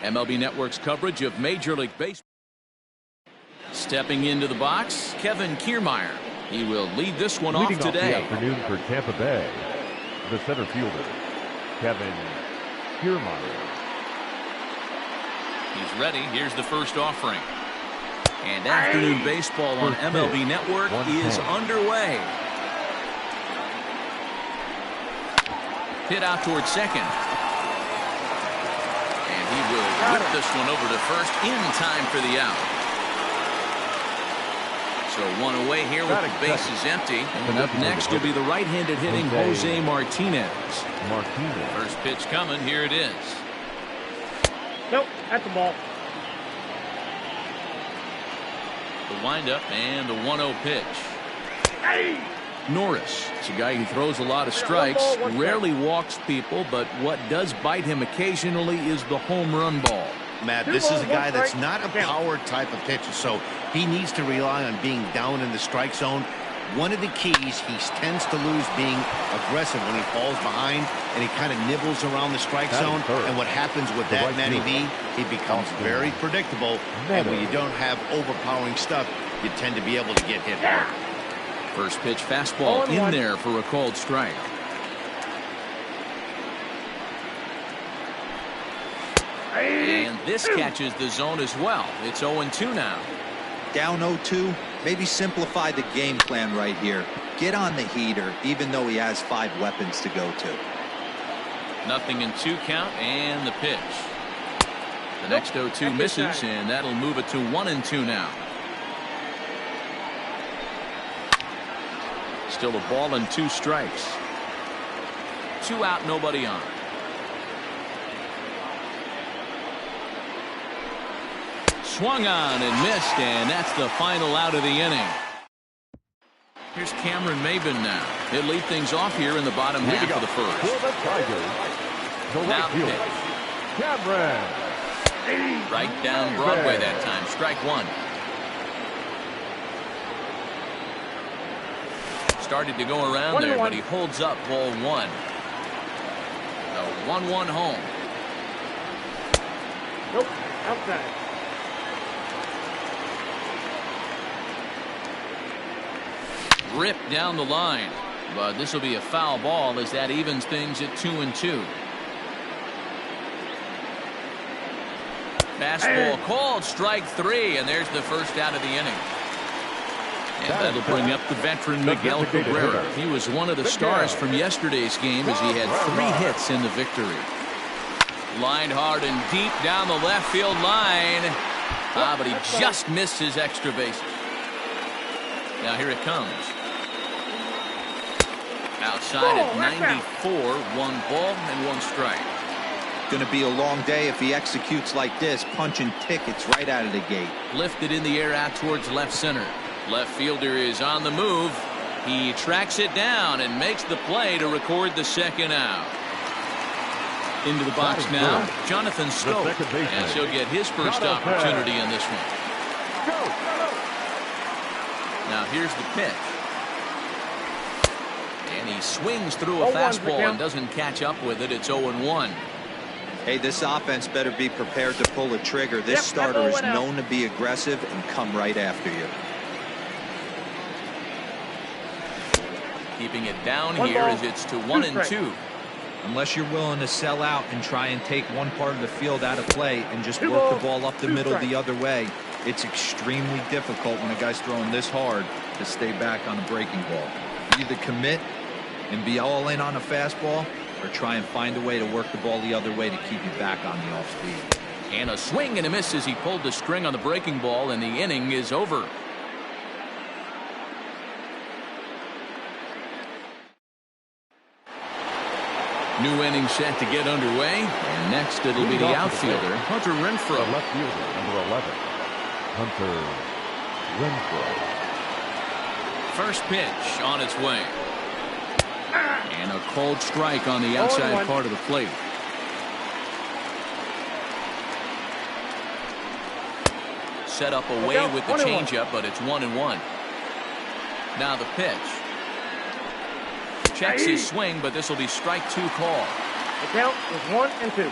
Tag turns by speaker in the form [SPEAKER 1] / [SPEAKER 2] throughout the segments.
[SPEAKER 1] MLB Network's coverage of Major League Baseball. Stepping into the box, Kevin Kiermaier. He will lead this one off today.
[SPEAKER 2] The afternoon for Tampa Bay, the center fielder, Kevin Kiermaier.
[SPEAKER 1] He's ready. Here's the first offering. And afternoon baseball on MLB Network is underway. Hit out towards second. And he will whip this one over to first in time for the out. So one away here with the bases empty. And up next will be the right-handed hitting Jose Martinez. First pitch coming. Here it is.
[SPEAKER 3] Nope, that's the ball.
[SPEAKER 1] The windup and the 1-0 pitch. Norris, it's a guy who throws a lot of strikes, rarely walks people, but what does bite him occasionally is the home run ball.
[SPEAKER 4] Matt, this is a guy that's not a power type of pitcher, so he needs to rely on being down in the strike zone. One of the keys, he tends to lose being aggressive when he falls behind and he kind of nibbles around the strike zone. And what happens with that, Matty B, he becomes very predictable. And when you don't have overpowering stuff, you tend to be able to get hit hard.
[SPEAKER 1] First pitch fastball in there for a called strike. And this catches the zone as well. It's 0-2 now.
[SPEAKER 5] Down 0-2, maybe simplify the game plan right here. Get on the heater, even though he has 5 weapons to go to.
[SPEAKER 1] 0-2 count and the pitch. The next 0-2 misses, and that'll move it to 1-2 now. Still a ball and 2 strikes. 2 out, nobody on. Swung on and missed, and that's the final out of the inning. Here's Cameron Maybin now. He'll lead things off here in the bottom half of the first.
[SPEAKER 2] For the Tigers, the right fielder, Cameron.
[SPEAKER 1] Right down Broadway that time. Strike 1. Started to go around there, but he holds up ball 1. A 1-1 home.
[SPEAKER 3] Nope, outside.
[SPEAKER 1] Ripped down the line, but this will be a foul ball as that evens things at 2-2. Fastball called, strike 3, and there's the first out of the inning. And that'll bring up the veteran Miguel Cabrera. He was one of the stars from yesterday's game as he had 3 hits in the victory. Lined hard and deep down the left field line. But he just missed his extra bases. Now here it comes. Outside at 94, 1 ball and 1 strike.
[SPEAKER 5] Going to be a long day if he executes like this, punching tickets right out of the gate.
[SPEAKER 1] Lifted in the air out towards left center. Left fielder is on the move. He tracks it down and makes the play to record the second out. Into the box now, Jonathan Scope, and he'll get his first opportunity in this one. Now here's the pitch. And he swings through a fastball and doesn't catch up with it. It's 0-1.
[SPEAKER 5] Hey, this offense better be prepared to pull a trigger. This starter is known to be aggressive and come right after you.
[SPEAKER 1] Keeping it down here as it's to 1-2.
[SPEAKER 5] Unless you're willing to sell out and try and take one part of the field out of play and just work the ball up the middle the other way, it's extremely difficult when a guy's throwing this hard to stay back on a breaking ball. Either commit and be all in on a fastball or try and find a way to work the ball the other way to keep you back on the off speed.
[SPEAKER 1] And a swing and a miss as he pulled the string on the breaking ball, and the inning is over. New inning set to get underway, and next it'll be the outfielder, Hunter Renfroe.
[SPEAKER 2] The left fielder, number 11, Hunter Renfroe.
[SPEAKER 1] First pitch on its way. And a cold strike on the outside part of the plate. Set up away with the changeup, but it's 1-1. Now the pitch. Checks his swing, but this will be strike 2 call.
[SPEAKER 3] The count is 1-2.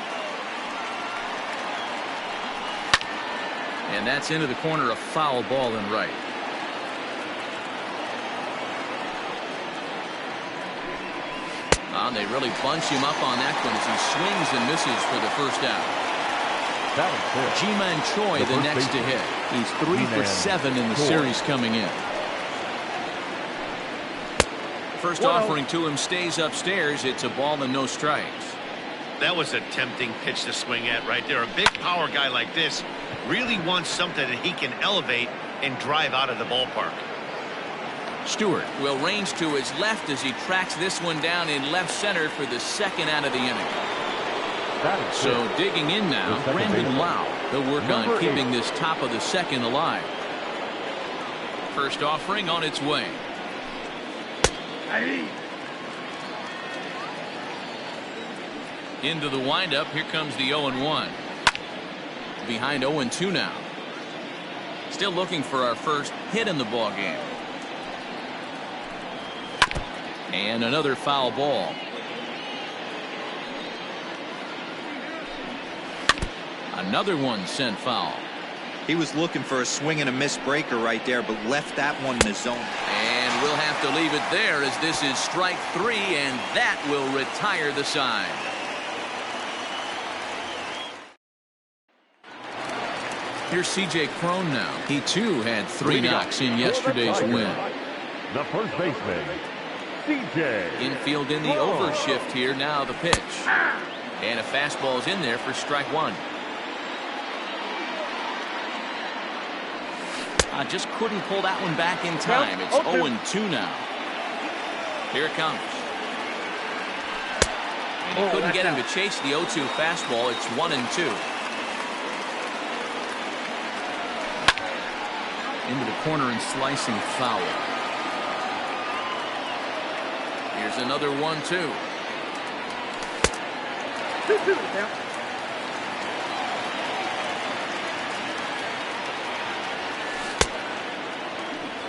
[SPEAKER 1] And that's into the corner, a foul ball and right. They really bunch him up on that one as he swings and misses for the first out. Ji-Man Choi the next to hit. He's 3 for 7 in the series coming in. First offering to him stays upstairs. It's a ball and no strikes.
[SPEAKER 4] That was a tempting pitch to swing at right there. A big power guy like this really wants something that he can elevate and drive out of the ballpark.
[SPEAKER 1] Stewart will range to his left as he tracks this one down in left center for the second out of the inning. So digging in now, Brandon Lau. He'll work on keeping this top of the second alive. First offering on its way. Into the windup. Here comes the 0-1. Behind 0-2 now. Still looking for our first hit in the ball game. And another foul ball. Another one sent foul.
[SPEAKER 5] He was looking for a swing and a miss breaker right there, but left that one in the zone.
[SPEAKER 1] And we'll have to leave it there as this is strike 3, and that will retire the side. Here's C.J. Cron now. He too had 3 knocks in yesterday's win.
[SPEAKER 2] The first baseman, C.J.
[SPEAKER 1] Infield in the overshift here. Now the pitch. And a fastball's in there for strike 1. Just couldn't pull that one back in time. It's 0-2 now. Here it comes. And he couldn't get him to chase the 0-2 fastball. It's 1-2. Into the corner and slicing foul. Here's another 1-2.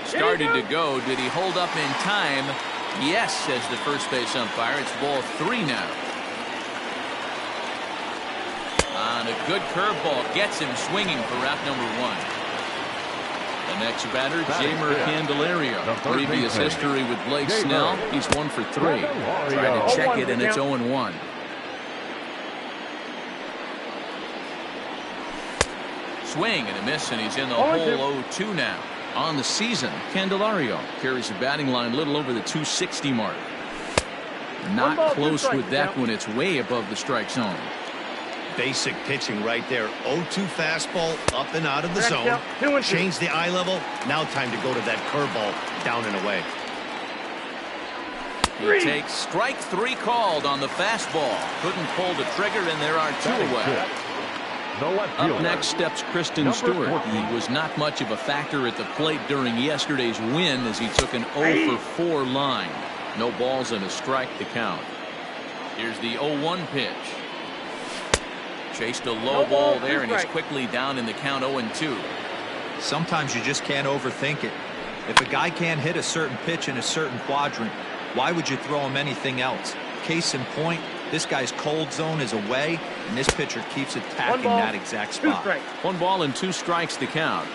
[SPEAKER 1] Started to go. Did he hold up in time? Yes, says the first base umpire. It's ball 3 now. On a good curveball, gets him swinging for route number 1. The next batter, Jamer Candelario. Previous history with Blake Snell. He's 1 for 3. Tried to check it, and it's 0-1. Swing and a miss, and he's in the hole 0-2 now. On the season, Candelario carries a batting line a little over the 260 mark. Not close with that one. It's way above the strike zone.
[SPEAKER 4] Basic pitching right there. 0-2 fastball up and out of the zone. Change the eye level. Now time to go to that curveball down and away.
[SPEAKER 1] He takes strike 3 called on the fastball. Couldn't pull the trigger, and there are 2 away. Up next steps Kristen Stewart. He was not much of a factor at the plate during yesterday's win as he took an 0-for-4 line. No balls and a strike to count. Here's the 0-1 pitch. Chased a low ball there, and he's quickly down in the count 0-2.
[SPEAKER 5] Sometimes you just can't overthink it. If a guy can't hit a certain pitch in a certain quadrant, why would you throw him anything else? Case in point, this guy's cold zone is away, and this pitcher keeps attacking that exact spot.
[SPEAKER 1] 1 ball and 2 strikes to count.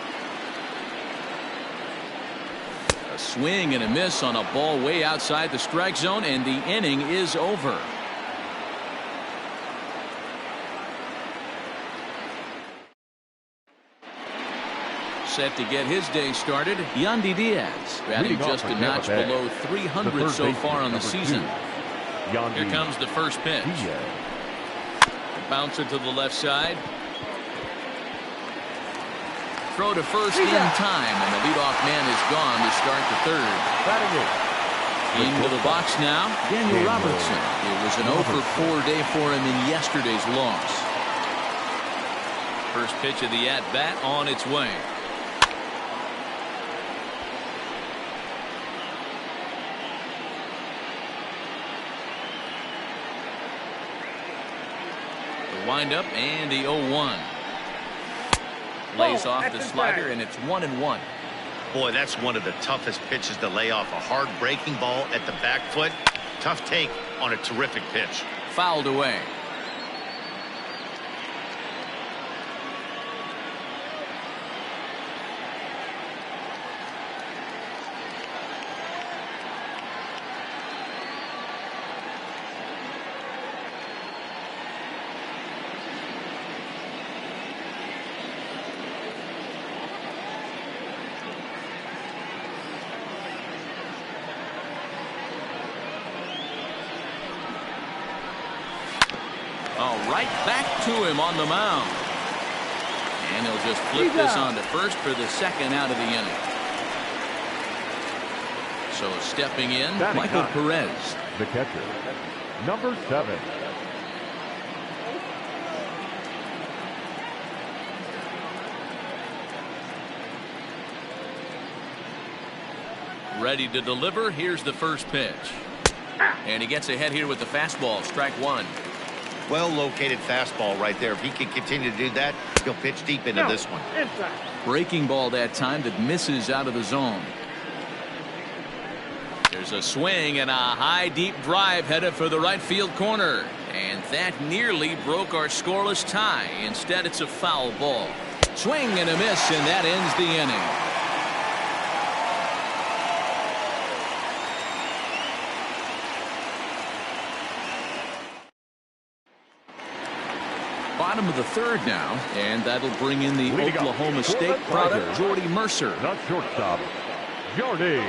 [SPEAKER 1] A swing and a miss on a ball way outside the strike zone, and the inning is over. Set to get his day started, Yandy Diaz, batting just a notch below 300 so far on the season. Here comes the first pitch. Bouncer to the left side. Throw to first in time, and the leadoff man is gone to start the 3rd. Into the box now, Daniel Robertson. It was an 0-for-4 day for him in yesterday's loss. First pitch of the at-bat on its way. Windup and the 0-1. Lays off the slider, and it's 1-1.
[SPEAKER 4] Boy, that's one of the toughest pitches to lay off. A hard breaking ball at the back foot. Tough take on a terrific pitch.
[SPEAKER 1] Fouled away. Oh, right back to him on the mound. And he'll just flip this on to first for the second out of the inning. So stepping in, Michael Perez.
[SPEAKER 2] The catcher, number 7.
[SPEAKER 1] Ready to deliver. Here's the first pitch. And he gets ahead here with the fastball. Strike one.
[SPEAKER 4] Well located fastball right there. If he can continue to do that, he'll pitch deep into this one.
[SPEAKER 1] Breaking ball that time that misses out of the zone. There's a swing and a high deep drive headed for the right field corner. And that nearly broke our scoreless tie. Instead, it's a foul ball. Swing and a miss, and that ends the inning. Bottom of the third now, and that'll bring in the Oklahoma State product, Jordy Mercer.
[SPEAKER 2] The shortstop, Jordy.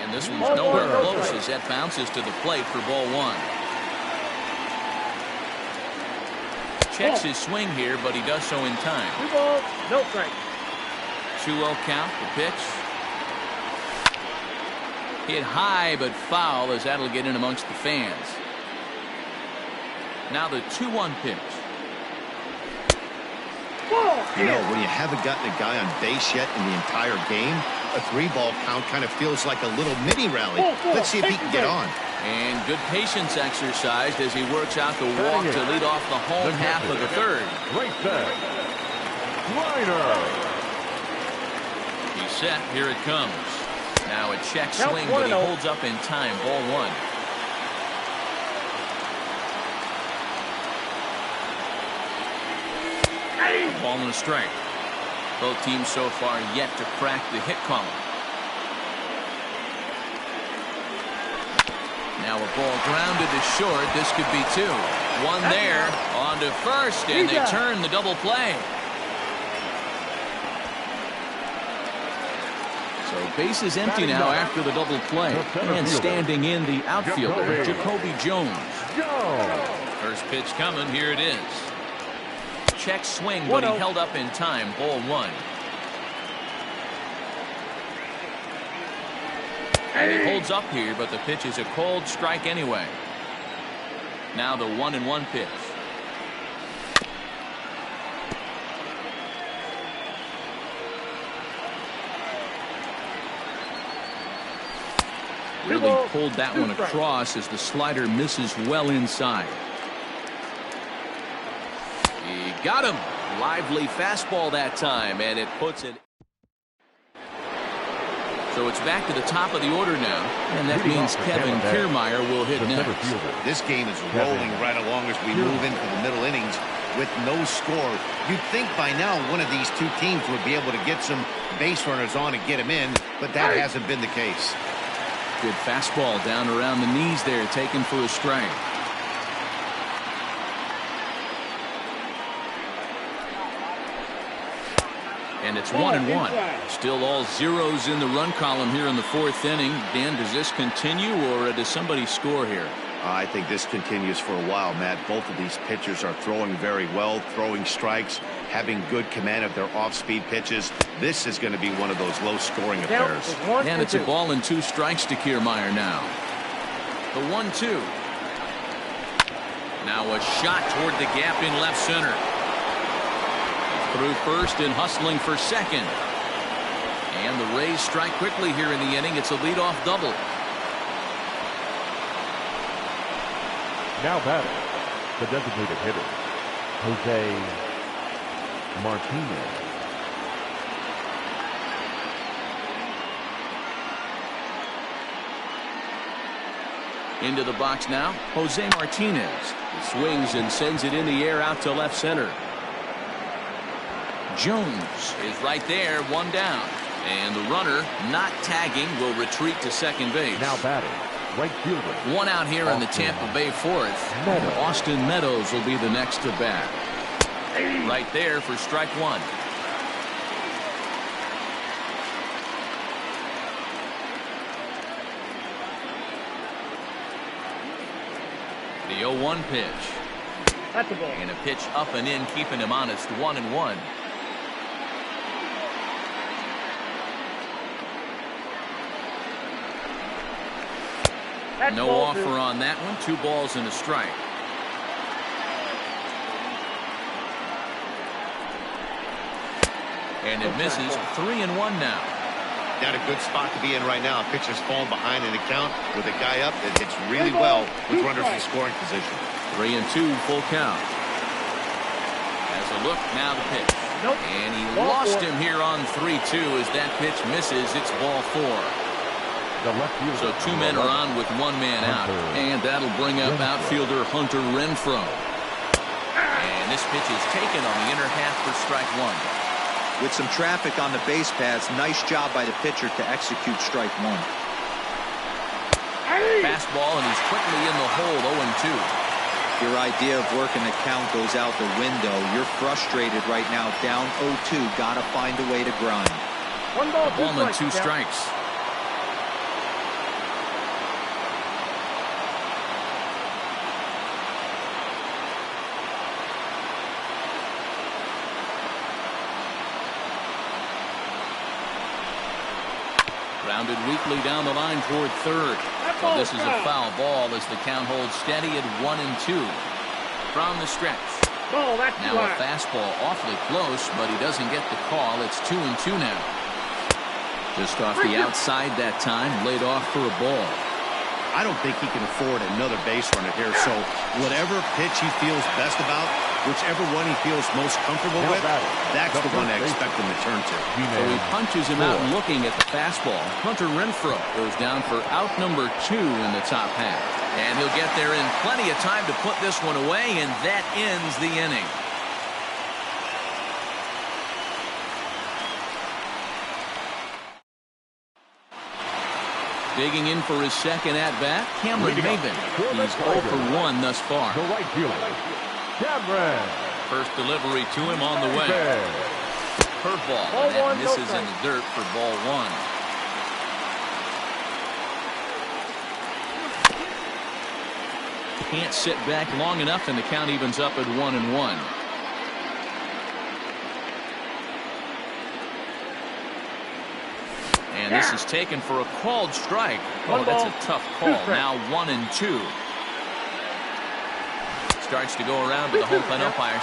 [SPEAKER 1] And this one's nowhere close as that bounces to the plate for ball one. Checks his swing here, but he does so in time.
[SPEAKER 3] 2 balls, no strike.
[SPEAKER 1] 2-0 count, the pitch. Hit high but foul as that'll get in amongst the fans. Now the 2-1 pitch.
[SPEAKER 4] You know, when you haven't gotten a guy on base yet in the entire game, a 3-ball count kind of feels like a little mini rally. Let's see if he can get on.
[SPEAKER 1] And good patience exercised as he works out the walk to lead off the home half of the third.
[SPEAKER 2] Right back. Liner.
[SPEAKER 1] He's set. Here it comes. Now a check swing, but he holds up in time. Ball one. Ball and a strike. Both teams so far yet to crack the hit column. Now a ball grounded to short. This could be 2. One there on to first, and they turn the double play. So base is empty now after the double play. And standing in the outfielder, Jacoby Jones. First pitch coming. Here it is. Check swing, but he held up in time. Ball one. And he holds up here, but the pitch is a cold strike anyway. Now the 1-1 pitch. Really pulled that one across as the slider misses well inside. He got him. Lively fastball that time, and it puts it. So it's back to the top of the order now, and that means Kevin Kiermaier will hit next.
[SPEAKER 4] This game is rolling right along as we move into the middle innings with no score. You'd think by now one of these two teams would be able to get some base runners on and get them in, but that hasn't been the case.
[SPEAKER 1] Good fastball down around the knees there, taken for a strike. And it's 1-1. Still all zeros in the run column here in the fourth inning. Dan, does this continue, or does somebody score here?
[SPEAKER 4] I think this continues for a while, Matt. Both of these pitchers are throwing very well, throwing strikes, having good command of their off-speed pitches. This is going to be one of those low-scoring affairs.
[SPEAKER 1] And it's a ball and 2 strikes to Kiermaier now. The 1-2. Now a shot toward the gap in left center. Through first and hustling for second. And the Rays strike quickly here in the inning. It's a leadoff double.
[SPEAKER 2] Now batting, the designated hitter, Jose Martinez.
[SPEAKER 1] Into the box now, Jose Martinez. He swings and sends it in the air out to left center. Jones is right there, 1 down. And the runner, not tagging, will retreat to second base.
[SPEAKER 2] Now batting, right fielder. 1
[SPEAKER 1] out here in the Tampa Bay fourth. Austin Meadows will be the next to bat. Right there for strike 1. The 0-1 pitch.
[SPEAKER 3] At the ball.
[SPEAKER 1] And a pitch up and in, keeping him honest, 1-1.
[SPEAKER 3] That's
[SPEAKER 1] No
[SPEAKER 3] ball
[SPEAKER 1] offer
[SPEAKER 3] 2.
[SPEAKER 1] on that one. 2 balls and a strike. And it misses. 3-1 now.
[SPEAKER 4] Not a good spot to be in right now. Pitcher's falling behind in the count with a guy up that hits really well with runners in scoring position.
[SPEAKER 1] 3-2, full count. Has a look, now the pitch.
[SPEAKER 3] Nope.
[SPEAKER 1] And he
[SPEAKER 3] Ball
[SPEAKER 1] lost
[SPEAKER 3] 4.
[SPEAKER 1] him here on 3-2 as that pitch misses. It's ball 4.
[SPEAKER 2] The left fielder.
[SPEAKER 1] So 2 men are on with 1 man out. And that'll bring up outfielder Hunter Renfroe. And this pitch is taken on the inner half for strike 1.
[SPEAKER 5] With some traffic on the base paths, nice job by the pitcher to execute strike 1.
[SPEAKER 1] Fastball, and he's quickly in the hole, 0-2.
[SPEAKER 5] Your idea of working the count goes out the window. You're frustrated right now, down 0-2. Got to find a way to grind.
[SPEAKER 3] 1 ball, 2
[SPEAKER 1] Ball and
[SPEAKER 3] strikes.
[SPEAKER 1] 2 strikes. Grounded weakly down the line toward third. So this is a foul ball as the count holds steady at 1-2. From the stretch.
[SPEAKER 3] Ball, that's
[SPEAKER 1] Now a fastball awfully close, but he doesn't get the call. It's 2-2 now. Just off the outside that time, laid off for a ball.
[SPEAKER 4] I don't think he can afford another base runner here. So whatever pitch he feels best about, whichever one he feels most comfortable with, that's the one I expect him to turn to.
[SPEAKER 1] So he punches him out looking at the fastball. Hunter Renfroe goes down for out number 2 in the top half. And he'll get there in plenty of time to put this one away, and that ends the inning. Digging in for his second at-bat, Cameron Maben. He's 0 for 1 thus far.
[SPEAKER 2] The right fielder, Cameron.
[SPEAKER 1] First delivery to him on the way. Curveball,
[SPEAKER 3] Ball
[SPEAKER 1] and that
[SPEAKER 3] 1, no
[SPEAKER 1] misses in
[SPEAKER 3] strike.
[SPEAKER 1] the dirt for ball 1. Can't sit back long enough, and the count evens up at 1-1. And this is taken for a called strike. Oh, that's a tough call. Now 1-2. Starts to go around to the home plate umpire.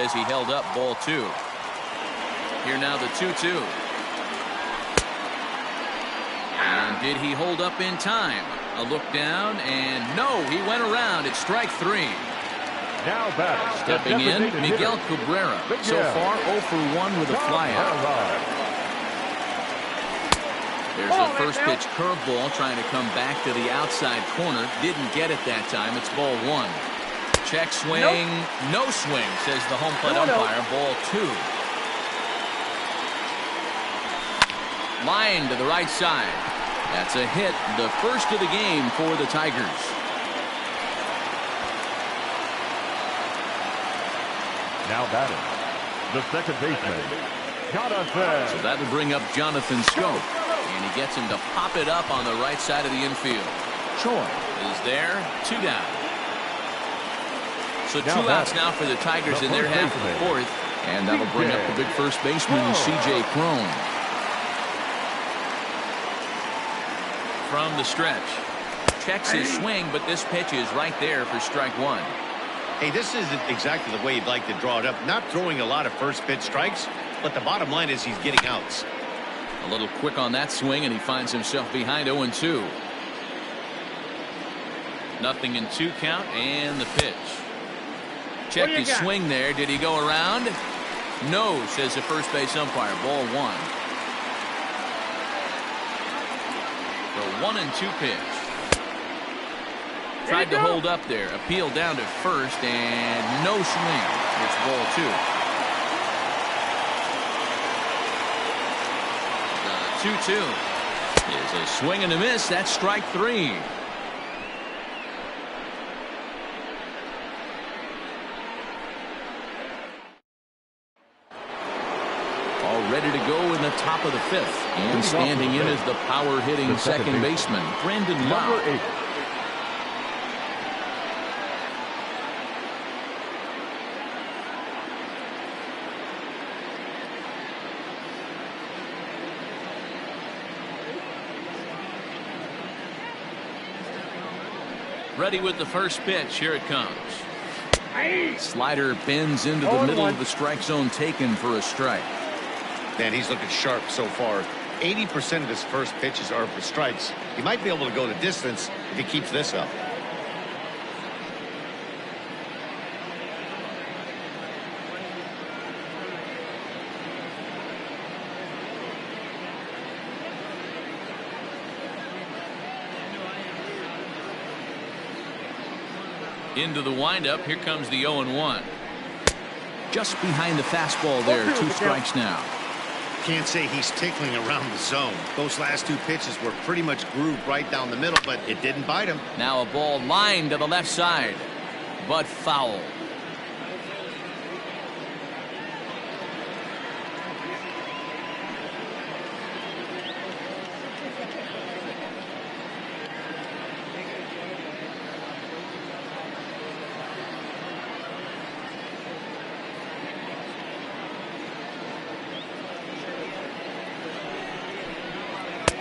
[SPEAKER 1] as he held up ball 2. Here now the 2-2. And did he hold up in time? A look down, and no, he went around. It's strike 3.
[SPEAKER 2] Now batting.
[SPEAKER 1] Stepping in, Miguel Cabrera. So far 0 for 1 with a flyout. There's a first pitch curveball trying to come back to the outside corner. Didn't get it that time. It's ball 1. Check swing. No swing, says the home plate umpire. Ball 2. Line to the right side. That's a hit. The first of the game for the Tigers.
[SPEAKER 2] Now batting. The second baseman, Jonathan.
[SPEAKER 1] So that'll bring up Jonathan Scope. And he gets him to pop it up on the right side of the infield. Choi is there. 2 down. So 2 outs now for the Tigers in their half of the 4th. And that'll bring up the big first baseman, C.J. Cron. From the stretch. Checks his swing, but this pitch is right there for strike 1.
[SPEAKER 4] Hey, this isn't exactly the way you'd like to draw it up. Not throwing a lot of first pitch strikes, but the bottom line is he's getting outs.
[SPEAKER 1] A little quick on that swing, and he finds himself behind 0-2. Nothing in 2 count, and the pitch. Check his swing there. Did he go around? No, says the first base umpire. Ball 1. The 1-2 pitch. Tried to hold up there. Appeal down to first, and no swing. It's ball 2. 2-2 is a swing and a miss. That's strike 3. All ready to go in the top of the 5th. And standing in is the power hitting second baseman, Brandon Lau.
[SPEAKER 2] Number 8.
[SPEAKER 1] Ready with the first pitch. Here it comes. Slider bends into the middle of the strike zone, taken for a strike.
[SPEAKER 4] Man, he's looking sharp so far. 80% of his first pitches are for strikes. He might be able to go the distance if he keeps this up.
[SPEAKER 1] Into the windup. Here comes the 0-1. Just behind the fastball there. 2 strikes now.
[SPEAKER 4] Can't say he's tickling around the zone. Those last 2 pitches were pretty much grooved right down the middle, but it didn't bite him.
[SPEAKER 1] Now a ball lined to the left side, but foul.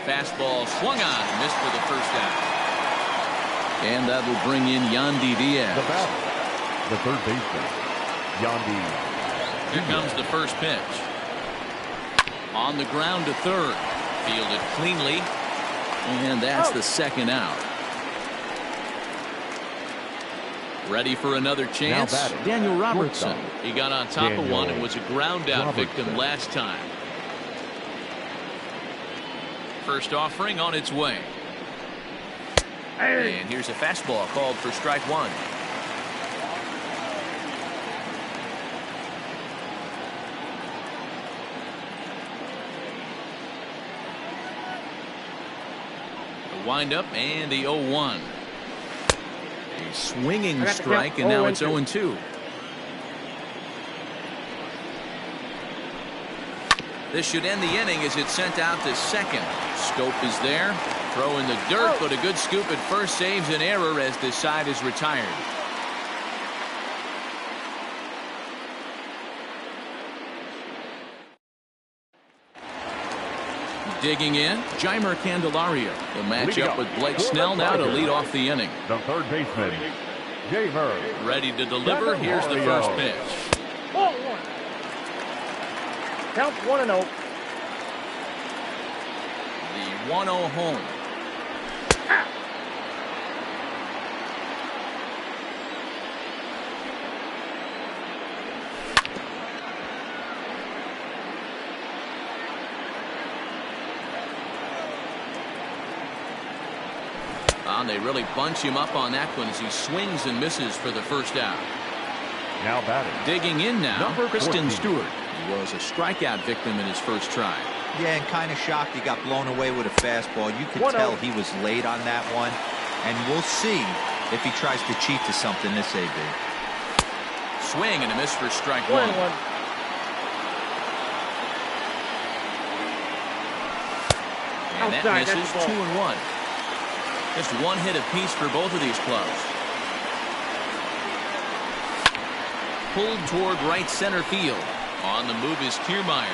[SPEAKER 1] Fastball swung on, missed for the first out. And that will bring in Yandy Diaz.
[SPEAKER 2] The batter, the third baseman, Yandy.
[SPEAKER 1] Here comes the first pitch. On the ground to third. Fielded cleanly. And that's the second out. Ready for another chance. Daniel Robertson. He got on top of one and was a ground out victim last time. First offering on its way. And here's a fastball called for strike 1. The windup and the 0-1. A swinging strike, and now it's 0-2. This should end the inning as it's sent out to second. Scope is there. Throw in the dirt, but a good scoop at first saves an error as this side is retired. Digging in, Jeimer Candelario. The matchup with Blake Snell now to lead off the inning.
[SPEAKER 2] The third baseman, Jeimer.
[SPEAKER 1] Ready to deliver. Here's the first pitch.
[SPEAKER 3] Count 1-0.
[SPEAKER 1] The 1-0 home. And they really bunch him up on that one as he swings and misses for the first out.
[SPEAKER 2] Now batting.
[SPEAKER 1] Digging in now,
[SPEAKER 2] Number
[SPEAKER 1] Kristen
[SPEAKER 2] 14.
[SPEAKER 1] Stewart. He was a strikeout victim in his first try.
[SPEAKER 5] Yeah, and kind of shocked he got blown away with a fastball. You could
[SPEAKER 3] 1-0.
[SPEAKER 5] tell he was late on that one. And we'll see if he tries to cheat to something this AB.
[SPEAKER 1] Swing and a miss for strike
[SPEAKER 3] 1-1.
[SPEAKER 1] one. And that
[SPEAKER 3] Outside, that's
[SPEAKER 1] misses.
[SPEAKER 3] the ball.
[SPEAKER 1] 2-1. Just one hit apiece for both of these clubs. Pulled toward right center field. On the move is Kiermaier.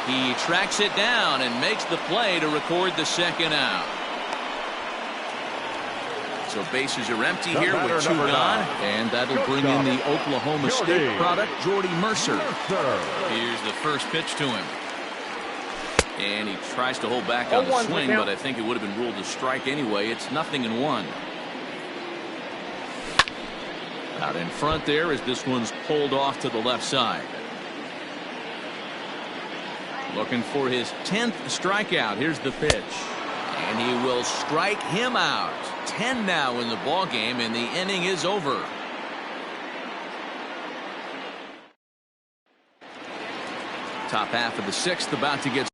[SPEAKER 1] He tracks it down and makes the play to record the second out. So bases are empty here with 2
[SPEAKER 2] number
[SPEAKER 1] gone.
[SPEAKER 2] 9.
[SPEAKER 1] And that'll bring in the Oklahoma State
[SPEAKER 2] Jordy
[SPEAKER 1] product, Jordy Mercer.
[SPEAKER 2] Mercer.
[SPEAKER 1] Here's the first pitch to him. And he tries to hold back on the
[SPEAKER 3] 0-1
[SPEAKER 1] swing,
[SPEAKER 3] count.
[SPEAKER 1] but I think it would have been ruled a strike anyway. It's 0-1. Out in front there as this one's pulled off to the left side. Looking for his 10th strikeout. Here's the pitch. And he will strike him out. 10 now in the ball game, and the inning is over. Top half of the 6th about to get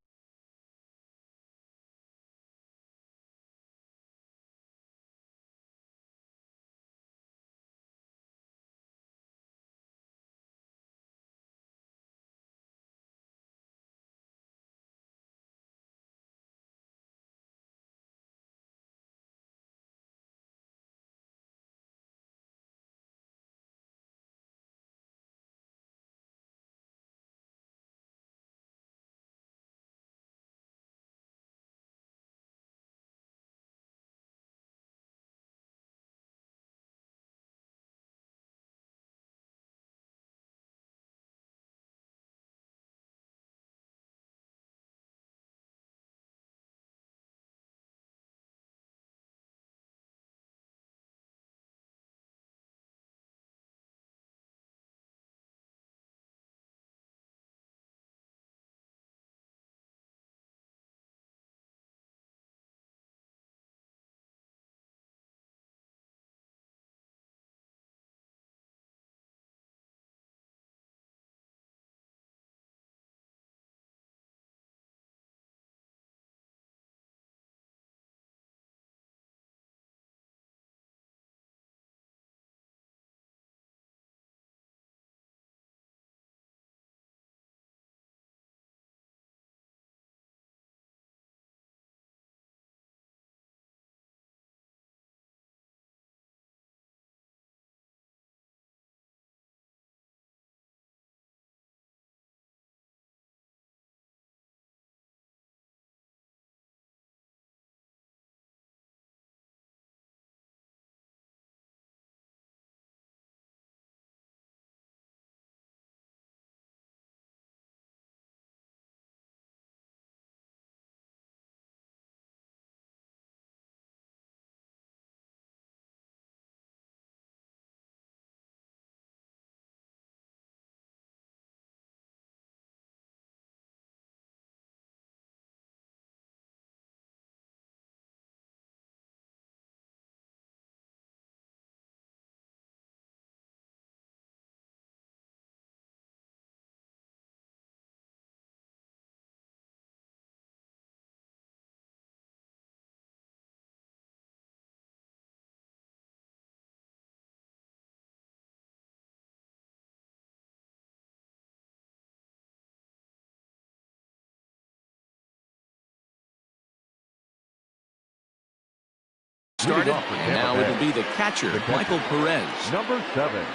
[SPEAKER 1] started, and now it'll be the catcher, Michael Perez.
[SPEAKER 2] Number 7.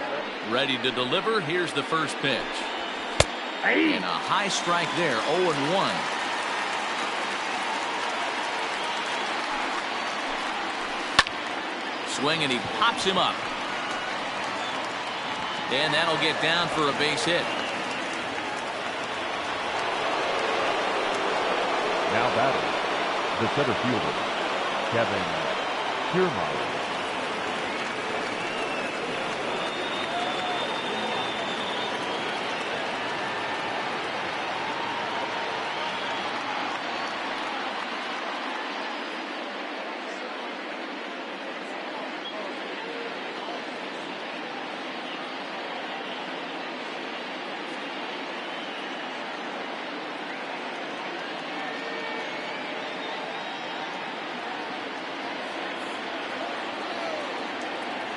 [SPEAKER 1] Ready to deliver. Here's the first pitch. And a high strike there, 0-1. Swing, and he pops him up. And that'll get down for a base hit.
[SPEAKER 2] batting, the center fielder, Kevin Kiermaier.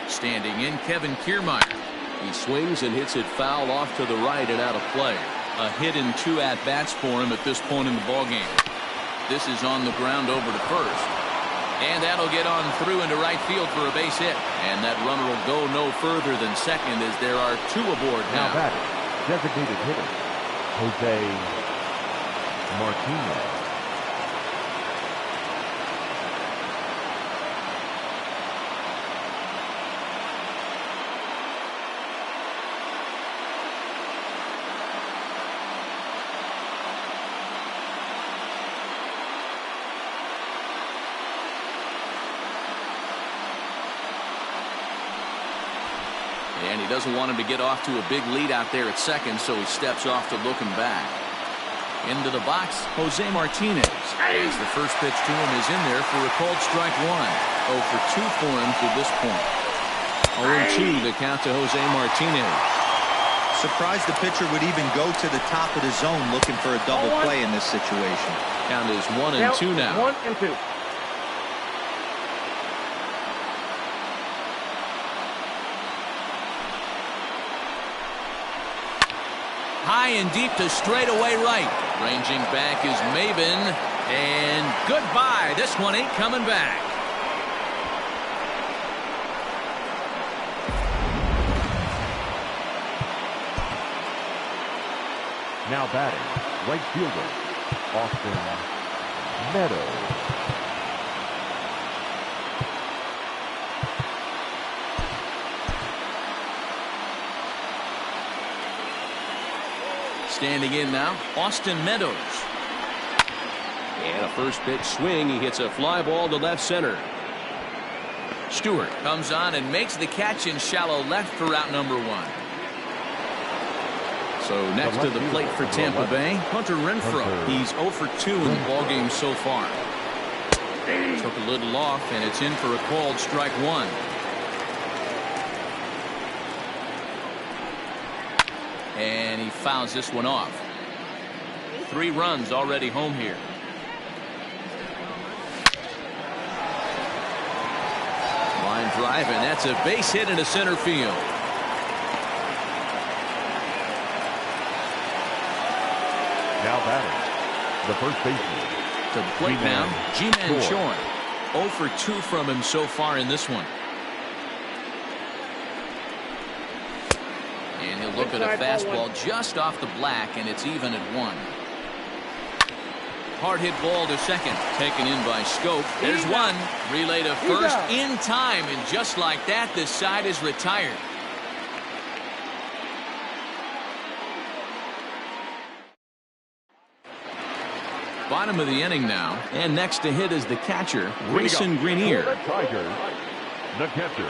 [SPEAKER 1] Standing in, Kevin Kiermaier.
[SPEAKER 6] He swings and hits it foul off to the right and out of play.
[SPEAKER 1] A hit and 2 at-bats for him at this point in the ballgame. This is on the ground over to first. And that'll get on through into right field for a base hit. And that runner will go no further than second as there are 2 aboard now.
[SPEAKER 2] Now batting, designated hitter, Jose Martinez.
[SPEAKER 1] And he doesn't want him to get off to a big lead out there at second, so he steps off to look him back. Into the box, Jose Martinez. As the first pitch to him is in there for a called strike 1. 0 for 2 for him to this point. 0-2 the count to Jose Martinez.
[SPEAKER 5] Surprised the pitcher would even go to the top of the zone looking for a double play in this situation.
[SPEAKER 1] Count is 1-2 now.
[SPEAKER 3] 1-2.
[SPEAKER 1] High and deep to straightaway right. Ranging back is Maben. And goodbye. This one ain't coming back.
[SPEAKER 2] Now batting, right fielder, Austin Meadows.
[SPEAKER 1] Standing in now, Austin Meadows.
[SPEAKER 6] And a first pitch swing. He hits a fly ball to left center.
[SPEAKER 1] Stewart comes on and makes the catch in shallow left for out number 1. So next to the plate for Tampa Bay, Hunter Renfroe. He's 0 for 2 in the ballgame so far. Took a little off, and it's in for a called strike 1. And he fouls this one off. 3 runs already home here. Line drive, and that's a base hit into center field.
[SPEAKER 2] Now batting, the first baseman.
[SPEAKER 1] To the plate now, Ji-Man Choi. 0 for 2 from him so far in this one. And he'll look at a fastball just off the black, and it's even at 1. Hard hit ball to second, taken in by Scope. There's 1. Relay to first in time, and just like that, this side is retired. Bottom of the inning now, and next to hit is the catcher, Grayson Greenier.
[SPEAKER 2] The Tigers, the catcher,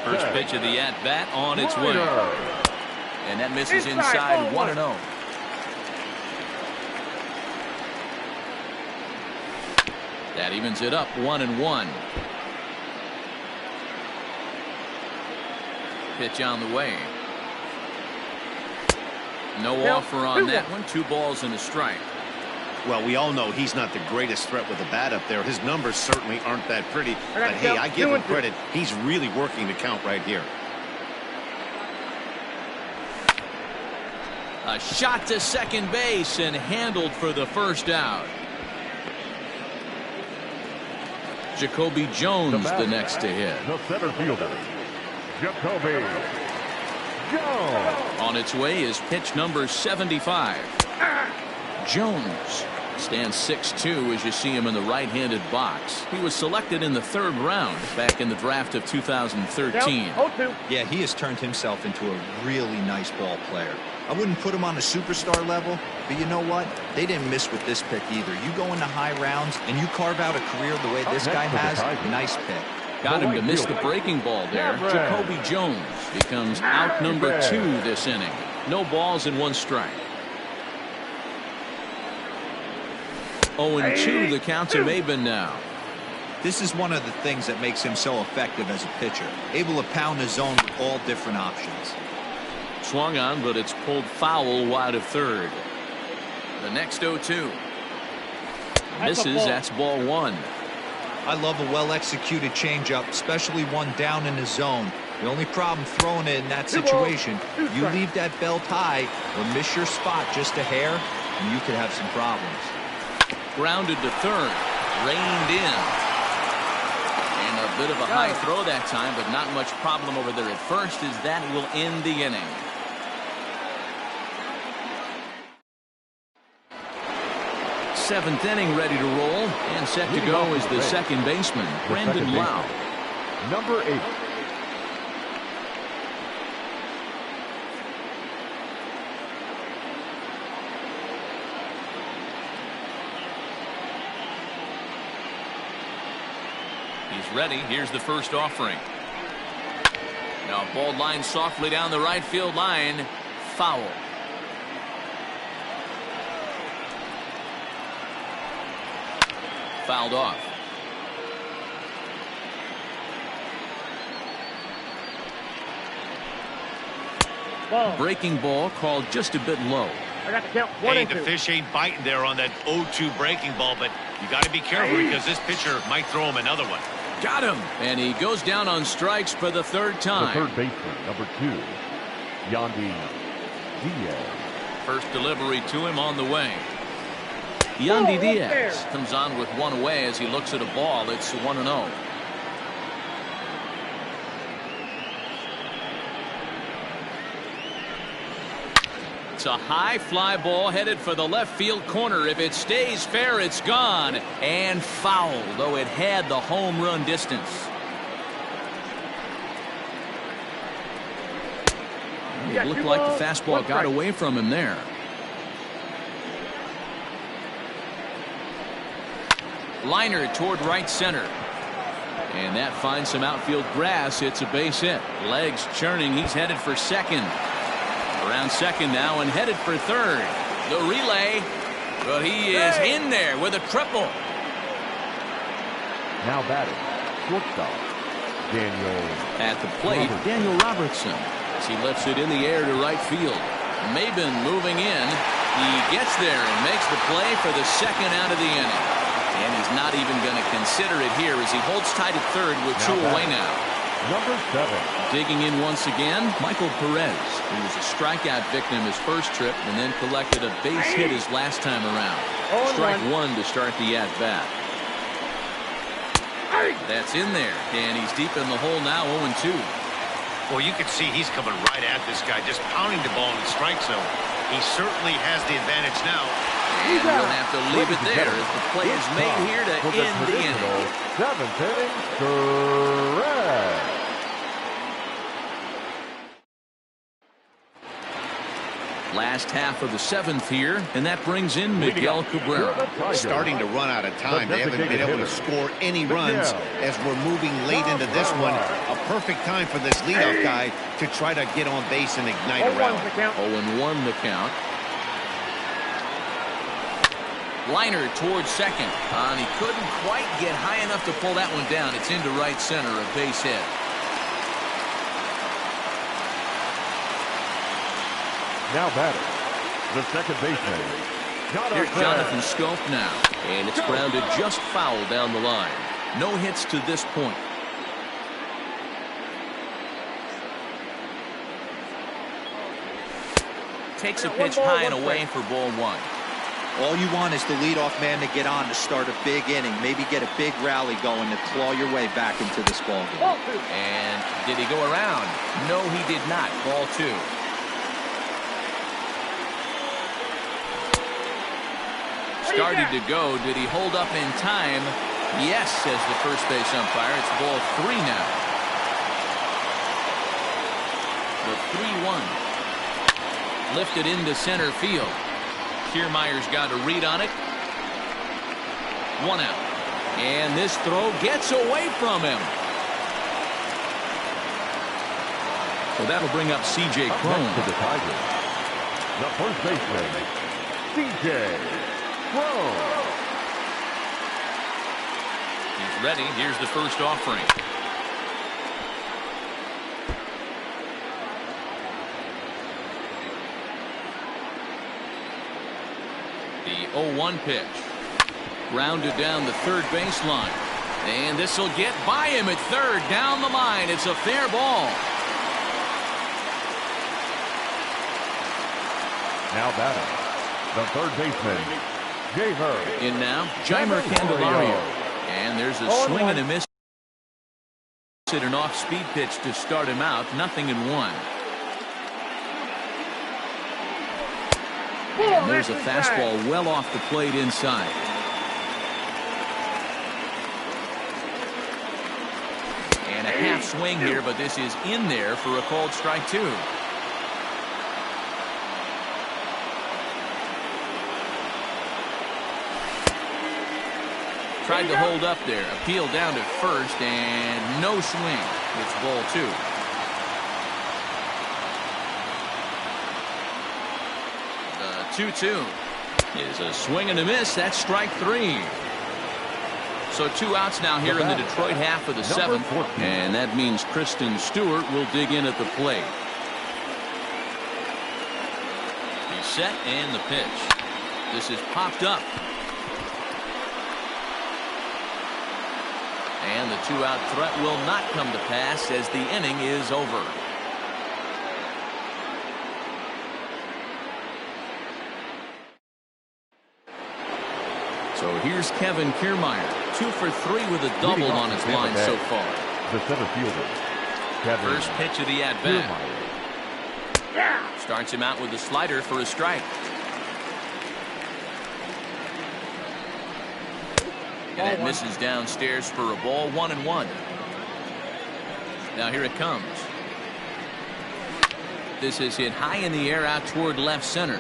[SPEAKER 1] First pitch of the at-bat on its way. And that misses inside 1-0. That evens it up 1-1. Pitch on the way. No offer on that one. 2 balls and a strike.
[SPEAKER 4] Well, we all know he's not the greatest threat with the bat up there. His numbers certainly aren't that pretty. But hey, I give him credit. He's really working the count right here.
[SPEAKER 1] A shot to second base and handled for the first out. Jacoby Jones the next to hit.
[SPEAKER 2] The center fielder, Jacoby Jones.
[SPEAKER 1] On its way is pitch number 75. Jones Stands 6'2" as you see him in the right-handed box. He was selected in the 3rd round back in the draft of 2013.
[SPEAKER 5] Yeah, he has turned himself into a really nice ball player. I wouldn't put him on a superstar level, but you know what? They didn't miss with this pick either. You go into high rounds and you carve out a career the way this guy has, nice pick.
[SPEAKER 1] Got him to miss the breaking ball there. Jacoby Jones becomes out number 2 this inning. No balls and 1 strike. 0-2 the count to Maben now.
[SPEAKER 5] This is one of the things that makes him so effective as a pitcher. Able to pound the zone with all different options.
[SPEAKER 1] Swung on, but it's pulled foul wide of 3rd. The next 0-2. Misses. That's ball 1.
[SPEAKER 5] I love a well-executed changeup, especially one down in the zone. The only problem throwing it in that situation, you leave that belt high or miss your spot just a hair, and you could have some problems.
[SPEAKER 1] Grounded to 3rd. Reined in. And a bit of a high throw that time, but not much problem over there at first, as that will end the inning. Seventh inning ready to roll, and set to go is the second baseman, Brandon Lau.
[SPEAKER 2] Number 8.
[SPEAKER 1] He's ready. Here's the first offering. Now ball line softly down the right field line. Foul. Fouled off. Breaking ball called just a bit low.
[SPEAKER 3] I got to count 1 and 2.
[SPEAKER 4] The fish ain't biting there on that 0-2 breaking ball, but you got to be careful because this pitcher might throw him another one.
[SPEAKER 1] Got him. And he goes down on strikes for the 3rd time.
[SPEAKER 2] The 3rd baseman, number 2, Yandy Diaz.
[SPEAKER 1] First delivery to him on the way. Yandy Diaz comes on with 1 away as he looks at a ball. It's 1-0. It's a high fly ball headed for the left field corner. If it stays fair, it's gone. And foul, though it had the home run distance. It looked like the fastball got away from him there. Liner toward right center. And that finds some outfield grass. It's a base hit. Legs churning. He's headed for second. Around second now and headed for 3rd. The relay. But he is in there with a triple.
[SPEAKER 2] Now batting, shortstop, Daniel.
[SPEAKER 1] At the plate, Daniel Robertson. As he lifts it in the air to right field. Maben moving in. He gets there and makes the play for the 2nd out of the inning. And he's not even going to consider it here as he holds tight at 3rd with 2 away now.
[SPEAKER 2] Number 7.
[SPEAKER 1] Digging in once again, Michael Perez, who was a strikeout victim his first trip and then collected a base hit his last time around. Strike 1 to start the at-bat. That's in there, and he's deep in the hole now, 0-2.
[SPEAKER 4] Well, you can see he's coming right at this guy, just pounding the ball in the strike zone. He certainly has the advantage now.
[SPEAKER 1] And we'll have to leave it there as the play is made here to end the inning.
[SPEAKER 2] 7th inning, correct.
[SPEAKER 1] Last half of the 7th here, and that brings in Miguel Cabrera.
[SPEAKER 4] Starting to run out of time. They haven't been able to score any runs as we're moving late into this one. A perfect time for this leadoff guy to try to get on base and ignite a rally.
[SPEAKER 1] 0-1 the count. Liner towards second. And he couldn't quite get high enough to pull that one down. It's into right center, a base hit.
[SPEAKER 2] Now batting, the 2nd baseman,
[SPEAKER 1] Here's Jonathan Scope now. And it's grounded just foul down the line. No hits to this point. Takes a pitch high and away for ball 1.
[SPEAKER 5] All you want is the leadoff man to get on to start a big inning. Maybe get a big rally going to claw your way back into this ball game.
[SPEAKER 1] And did he go around? No, he did not. Ball 2. started to go. Did he hold up in time? Yes, says the first base umpire. It's ball 3 now. The 3-1. Lifted into center field. Kiermaier's got a read on it. 1 out. And this throw gets away from him. So that'll bring up C.J. Cron.
[SPEAKER 2] To the Tigers, the first baseman, C.J. Cron.
[SPEAKER 1] He's ready. Here's the first offering. The 0-1 pitch. Grounded down the third baseline. And this will get by him at third. Down the line. It's a fair ball.
[SPEAKER 2] Now batting, the third baseman, Jamer.
[SPEAKER 1] In now, Jeimer Candelario. And there's a swing and a miss. Hit an off-speed pitch to start him out. 0-1. And there's a fastball well off the plate inside. And a half swing here, but this is in there for a called strike 2. Tried to hold up there. Appeal down to first, and no swing. It's ball 2. The 2-2 is a swing and a miss. That's strike 3. So 2 outs now here in the Detroit half of the 7th. And that means Kristen Stewart will dig in at the plate. He's set, and the pitch. This is popped up. And the 2-out threat will not come to pass as the inning is over. So here's Kevin Kiermaier, 2 for 3 with a double on his line so far.
[SPEAKER 2] The center fielder, Kevin
[SPEAKER 1] First pitch of the at-bat. Starts him out with a slider for a strike. And that misses downstairs for a ball. 1-1. Now here it comes. This is hit high in the air out toward left center.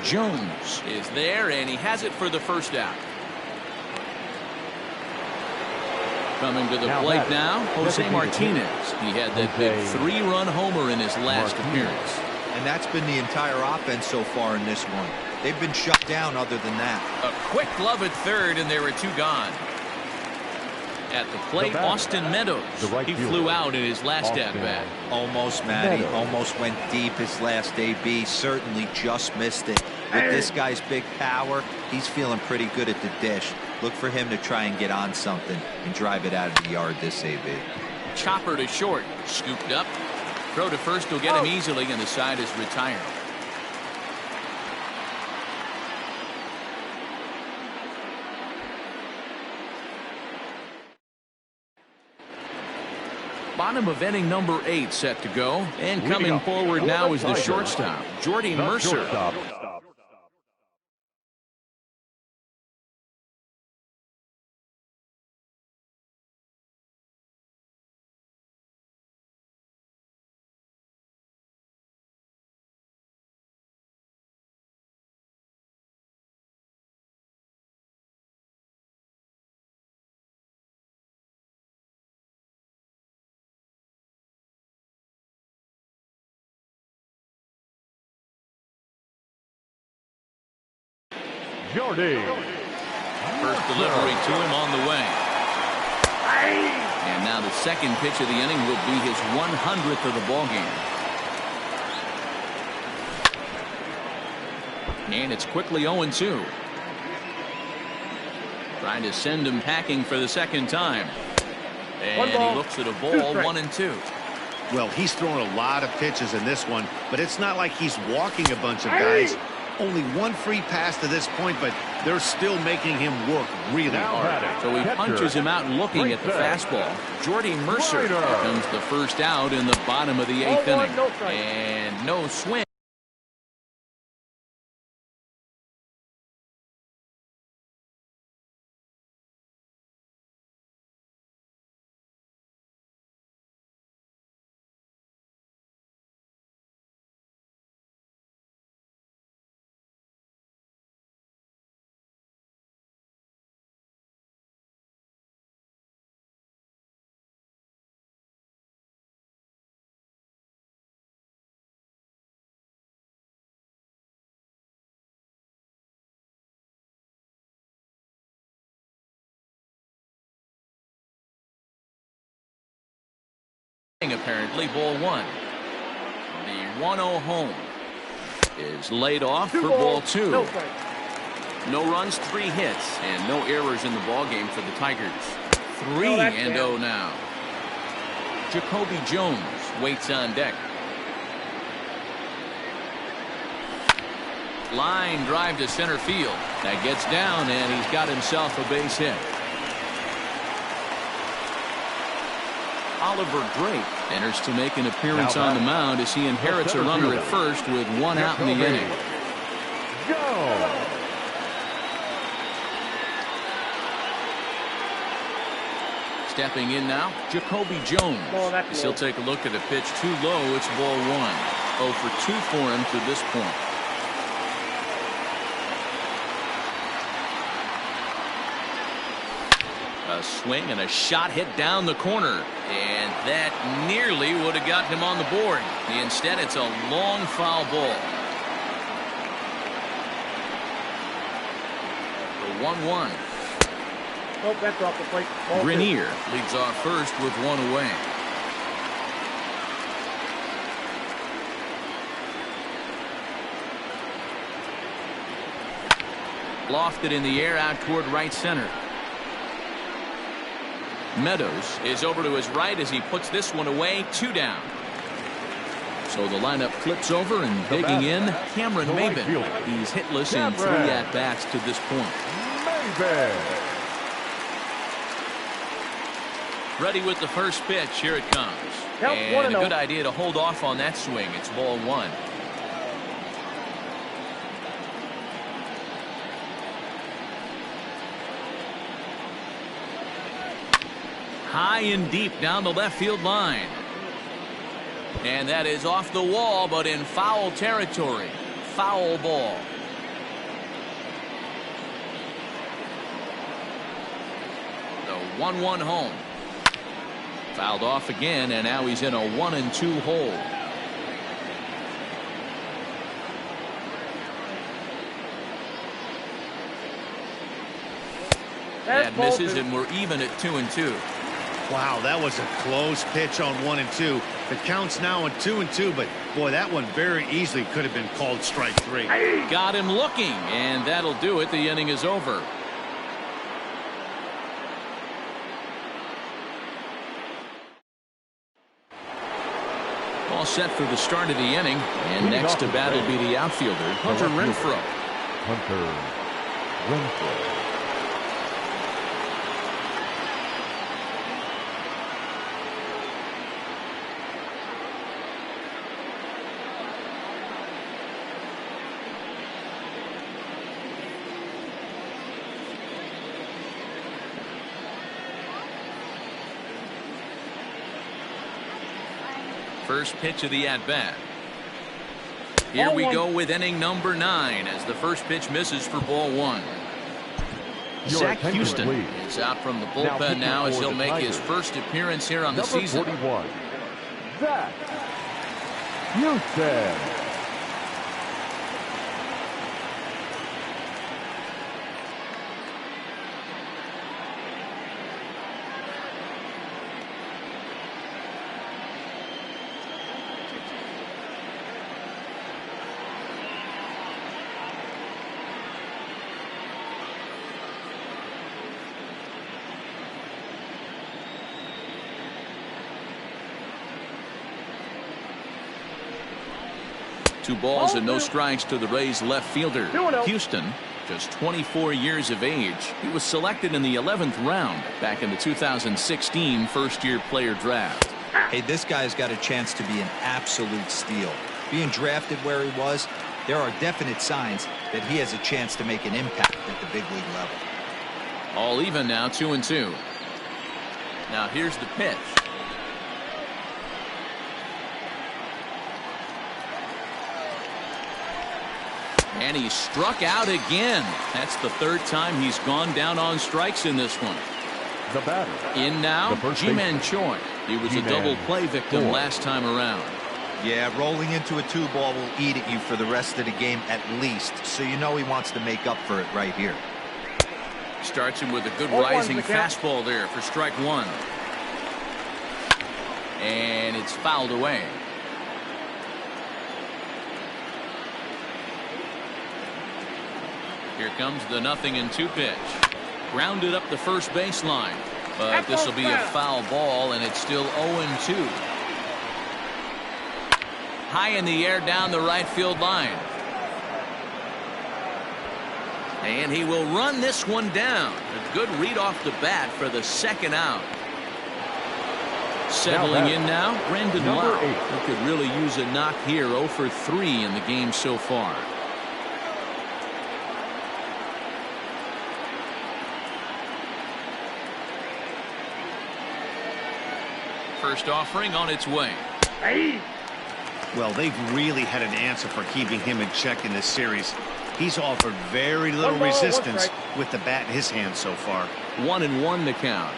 [SPEAKER 1] Jones is there, and he has it for the first out. Coming to the plate now, Jose Martinez. He had that big 3-run homer in his last appearance.
[SPEAKER 5] And that's been the entire offense so far in this one. They've been shut down other than that.
[SPEAKER 1] A quick glove at third, and there were 2 gone. At the plate, Austin Meadows. He flew out in his last at-bat.
[SPEAKER 5] Almost, Matty. Almost went deep his last AB. Certainly just missed it. With this guy's big power, he's feeling pretty good at the dish. Look for him to try and get on something and drive it out of the yard this AB.
[SPEAKER 1] Chopper to short. Scooped up. Throw to first will get him easily, and the side is retired. Bottom of inning number 8 set to go. And coming forward now is the shortstop, Jordy Mercer.
[SPEAKER 2] Jordy.
[SPEAKER 1] First delivery to him on the way. And now the second pitch of the inning will be his 100th of the ballgame. And it's quickly 0-2. Trying to send him packing for the second time. And he looks at a ball. 1-2.
[SPEAKER 4] Well, he's thrown a lot of pitches in this one, but it's not like he's walking a bunch of guys. Only 1 free pass to this point, but they're still making him work really hard.
[SPEAKER 1] So he punches him out looking at the fastball. Jordy Mercer comes the first out in the bottom of the 8th inning. And no swing. Apparently, ball one. The 1-0 home is laid off for ball two.
[SPEAKER 3] No strike.
[SPEAKER 1] No runs, 3 hits, and no errors in the ball game for the Tigers. 3-0 now. Jacoby Jones waits on deck. Line drive to center field. That gets down, and he's got himself a base hit. Oliver Drake enters to make an appearance on the mound as he inherits a runner at first with 1 out in the inning.
[SPEAKER 2] Go!
[SPEAKER 1] Stepping in now, Jacoby Jones. As he'll take a look at a pitch too low. It's ball 1. 0 for 2 for him to this point. A swing and a shot hit down the corner, and that nearly would have gotten him on the board. Instead, it's a long foul ball. The 1-1.
[SPEAKER 3] Nope, that's off the plate.
[SPEAKER 1] Grenier leads off first with 1 away. Lofted in the air out toward right center. Meadows is over to his right as he puts this one away. 2 down. So the lineup flips over, and digging in, Cameron Maybin. He's hitless in 3 at-bats to this point.
[SPEAKER 2] Maybin.
[SPEAKER 1] Ready with the first pitch. Here it comes. And a good idea to hold off on that swing. It's ball 1. High and deep down the left field line. And that is off the wall, but in foul territory. Foul ball. The 1-1 home. Fouled off again, and now he's in a 1-2 hole. That misses, and we're even at 2-2.
[SPEAKER 4] Wow, that was a close pitch on 1-2. The count's now on 2-2, but boy, that one very easily could have been called strike 3.
[SPEAKER 1] Got him looking, and that'll do it. The inning is over. All set for the start of the inning, and next to bat will be the outfielder, Hunter Renfroe.
[SPEAKER 2] Hunter Renfroe.
[SPEAKER 1] First pitch of the at-bat. Here we go with inning number 9 as the first pitch misses for ball 1. Zach Houston is out from the bullpen now as he'll make his first appearance here on the season.
[SPEAKER 2] 41. Zach Houston.
[SPEAKER 1] Two balls and no strikes to the Rays left fielder. Houston, just 24 years of age. He was selected in the 11th round back in the 2016 first-year player draft.
[SPEAKER 5] Hey, this guy's got a chance to be an absolute steal. Being drafted where he was, there are definite signs that he has a chance to make an impact at the big league level.
[SPEAKER 1] All even now, 2-2. Now here's the pitch. And he struck out again. That's the 3rd time he's gone down on strikes in this one.
[SPEAKER 2] The batter.
[SPEAKER 1] In now, Ji-Man Choi. He was a double play victim last time around.
[SPEAKER 5] Yeah, rolling into a 2-ball will eat at you for the rest of the game at least. So you know he wants to make up for it right here.
[SPEAKER 1] Starts him with a good rising fastball there for strike 1. And and it's fouled away. Here comes the 0-2 pitch. Grounded up the first baseline. But this will be a foul ball, and it's still 0-2. High in the air down the right field line. And he will run this one down. A good read off the bat for the second out. Settling in now, Brendan Lau. He could really use a knock here. 0 for 3 in the game so far. First offering on its way.
[SPEAKER 4] Well, they've really had an answer for keeping him in check in this series. He's offered very little resistance with the bat in his hand so far.
[SPEAKER 1] 1-1 the count.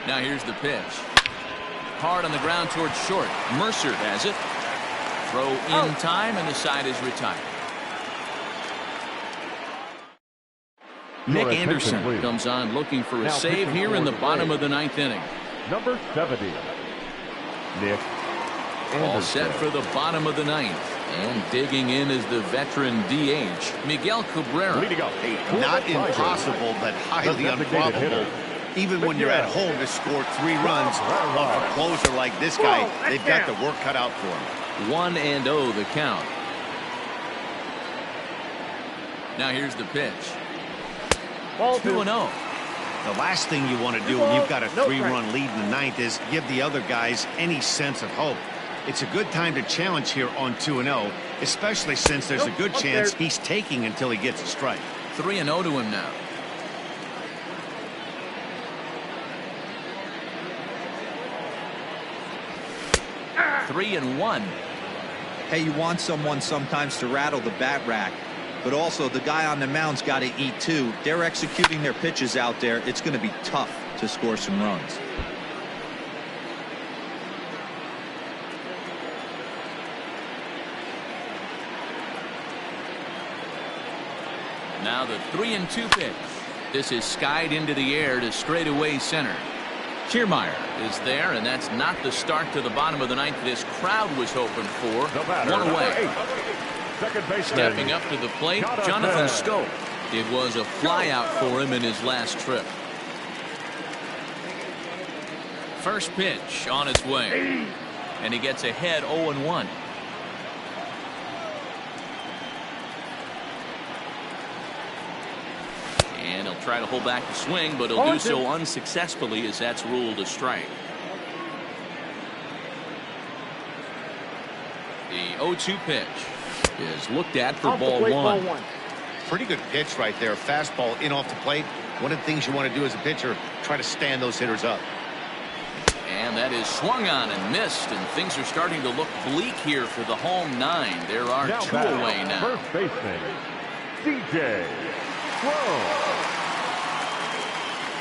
[SPEAKER 1] Now here's the pitch. Hard on the ground towards short. Mercer has it. Throw in time, and the side is retired. Nick Anderson comes on looking for a save here in the bottom of the 9th inning.
[SPEAKER 2] Number 70, Nick Anderson.
[SPEAKER 1] All set for the bottom of the 9th. And digging in is the veteran DH, Miguel Cabrera.
[SPEAKER 4] Not impossible, but highly improbable. Even when you're at home to score 3 runs off a closer like this guy, they've got the work cut out for him.
[SPEAKER 1] 1-0 the count. Now here's the pitch. 2-0.
[SPEAKER 4] The last thing you want to do when you've got a 3-run lead in the 9th is give the other guys any sense of hope. It's a good time to challenge here on 2-0, especially since there's a good chance he's taking until he gets a strike.
[SPEAKER 1] 3-0 to him now. Three and 1.
[SPEAKER 5] Hey, you want someone sometimes to rattle the bat rack, but also the guy on the mound's got to eat too. They're executing their pitches out there. It's going to be tough to score some runs.
[SPEAKER 1] Now the 3-2 pitch. This is skied into the air to straightaway center. Kiermaier is there, and that's not the start to the bottom of the 9th this crowd was hoping for. One away. Stepping up to the plate, Jonathan Stope. It was a flyout for him in his last trip. First pitch on its way. And he gets ahead 0-1. And he'll try to hold back the swing, but he'll do so unsuccessfully as that's ruled a strike. The 0-2 pitch is looked at for ball one.
[SPEAKER 4] Pretty good pitch right there. Fastball in off the plate. One of the things you want to do as a pitcher, try to stand those hitters up.
[SPEAKER 1] And that is swung on and missed, and things are starting to look bleak here for the home 9. There are 2 away now.
[SPEAKER 2] First baseman, C.J.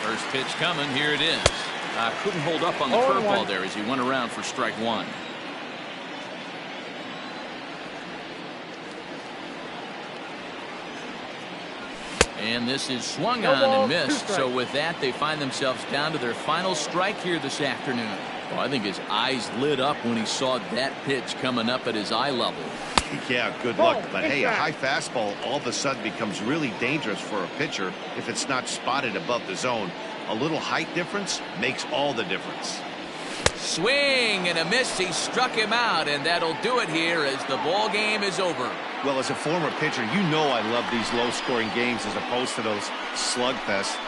[SPEAKER 1] First pitch coming. Here it is. Couldn't hold up on the curveball there as he went around for strike 1. And this is swung on and missed. So with that, they find themselves down to their final strike here this afternoon. Well, I think his eyes lit up when he saw that pitch coming up at his eye level.
[SPEAKER 4] Yeah, good luck. But hey, a high fastball all of a sudden becomes really dangerous for a pitcher if it's not spotted above the zone. A little height difference makes all the difference.
[SPEAKER 1] Swing and a miss. He struck him out, and that'll do it here as the ball game is over.
[SPEAKER 4] Well, as a former pitcher, you know I love these low-scoring games as opposed to those slugfests.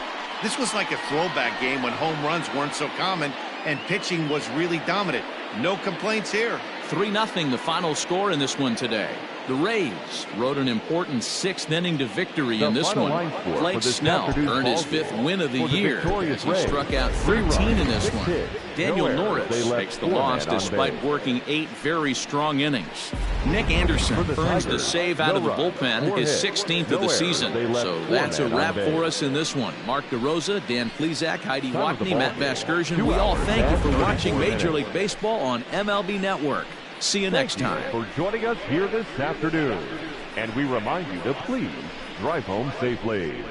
[SPEAKER 4] This was like a throwback game when home runs weren't so common and pitching was really dominant. No complaints here.
[SPEAKER 1] 3-0 the final score in this one today. The Rays rode an important 6th inning to victory in this one. Blake Snell earned his 5th win of the year as he struck out 13 in this one. Daniel Norris takes the loss despite working 8 very strong innings. Nick Anderson earns the save out of the bullpen, his 16th of the season. So that's a wrap for us in this one. Mark DeRosa, Dan Plesac, Heidi Watney, Matt Vasgersian, we all thank you for watching Major League Baseball on MLB Network. See you next time.
[SPEAKER 2] For joining us here this afternoon. And we remind you to please drive home safely.